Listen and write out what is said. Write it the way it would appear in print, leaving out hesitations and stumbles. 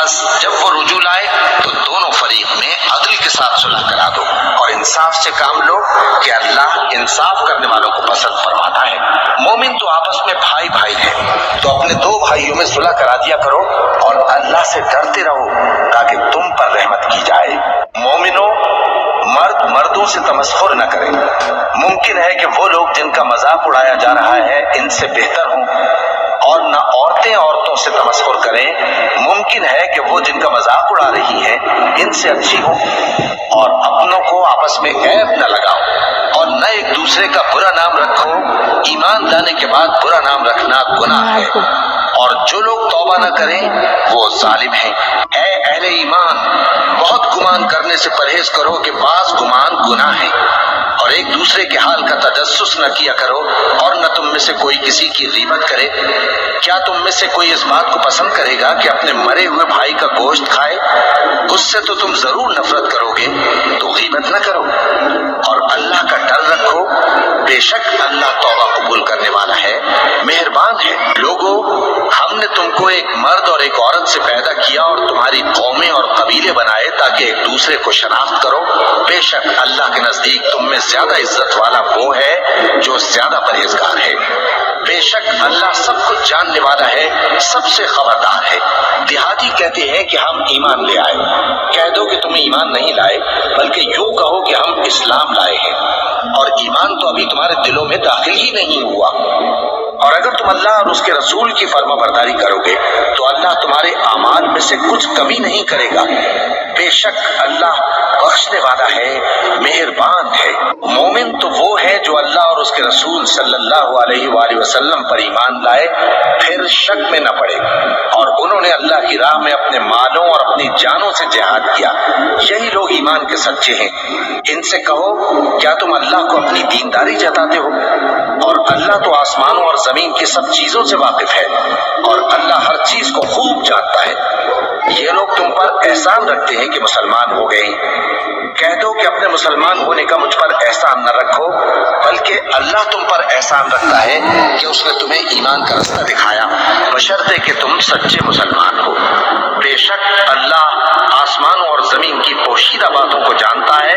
بس جب وہ رجوع لائے تو دونوں فریق میں عدل کے ساتھ صلح کرا دو اور انصاف سے کام لو کہ اللہ انصاف کرنے والوں کو پسند فرماتا ہے۔ مومن تو آپس میں بھائی بھائی ہیں، تو اپنے دو بھائیوں میں صلح کرا دیا کرو اور اللہ سے ڈرتے رہو تاکہ تم پر رحمت کی جائے۔ مومنوں، مرد مردوں سے تمسخر نہ کریں۔ ممکن ہے کہ وہ لوگ جن کا مذاق اڑایا جا رہا ہے ان سے بہتر ہوں، اور نہ عورتیں عورتوں سے تمسخر کریں۔ ممکن ہے کہ وہ جن کا مذاق اڑا رہی ہیں ان سے اچھی ہوں۔ اور اپنوں کو آپس میں عیب نہ لگاؤ اور نہ ایک دوسرے کا برا نام رکھو۔ ایمان لانے کے بعد برا نام رکھنا گناہ ہے، اور جو لوگ توبہ نہ کریں وہ ظالم ہیں۔ اے اہل ایمان، بہت گمان کرنے سے پرہیز کرو کہ بعض گمان گناہ ہے، اور ایک دوسرے کے حال کا تجسس نہ کیا کرو، اور نہ تم میں سے کوئی کسی کی غیبت کرے۔ کیا تم میں سے کوئی اس بات کو پسند کرے گا کہ اپنے مرے ہوئے بھائی کا گوشت کھائے؟ اس سے تو تم ضرور نفرت کرو گے، تو غیبت نہ کرو اور اللہ کا ڈر رکھو۔ بے شک اللہ توبہ قبول کرنے والا ہے، مہربان ہے۔ لوگوں، ہم نے تم کو ایک مرد اور ایک عورت سے پیدا کیا اور تمہاری قومیں اور قبیلے بنائے تاکہ ایک دوسرے کو شناخت کرو۔ بے شک اللہ کے نزدیک تم میں زیادہ عزت والا وہ ہے جو زیادہ پرہیزگار ہے۔ بے شک اللہ سب کچھ جاننے والا ہے، سب سے خبردار ہے۔ دیہاتی کہتے ہیں کہ ہم ایمان لے آئے۔ کہہ دو کہ تم ایمان نہیں لائے، بلکہ یوں کہو کہ ہم اسلام لائے ہیں، اور ایمان تو ابھی تمہارے دلوں میں داخل ہی نہیں ہوا۔ اور اگر تم اللہ اور اس کے رسول کی فرما برداری کرو گے تو اللہ تمہارے اعمال میں سے کچھ کمی نہیں کرے گا۔ بے شک اللہ بخشنے والا ہے، مہربان ہے۔ مومن تو وہ ہے جو اللہ اور اس کے رسول صلی اللہ علیہ وآلہ وسلم پر ایمان لائے، پھر شک میں نہ پڑے، اور انہوں نے اللہ کی راہ میں اپنے مالوں اور اپنی جانوں سے جہاد کیا۔ یہی لوگ ایمان کے سچے ہیں۔ ان سے کہو، کیا تم اللہ کو اپنی دینداری جتاتے ہو؟ اور اللہ تو آسمانوں اور زمین کی سب چیزوں سے واقف ہے، اور اللہ ہر چیز کو خوب جانتا ہے۔ یہ لوگ تم پر احسان رکھتے ہیں کہ مسلمان ہو گئے۔ کہہ دو کہ اپنے مسلمان ہونے کا مجھ پر احسان نہ رکھو، بلکہ اللہ تم پر احسان رکھتا ہے کہ اس نے تمہیں ایمان کا رستہ دکھایا، بشرطے کہ تم سچے مسلمان ہو۔ بے شک اللہ آسمانوں اور زمین کی پوشیدہ باتوں کو جانتا ہے۔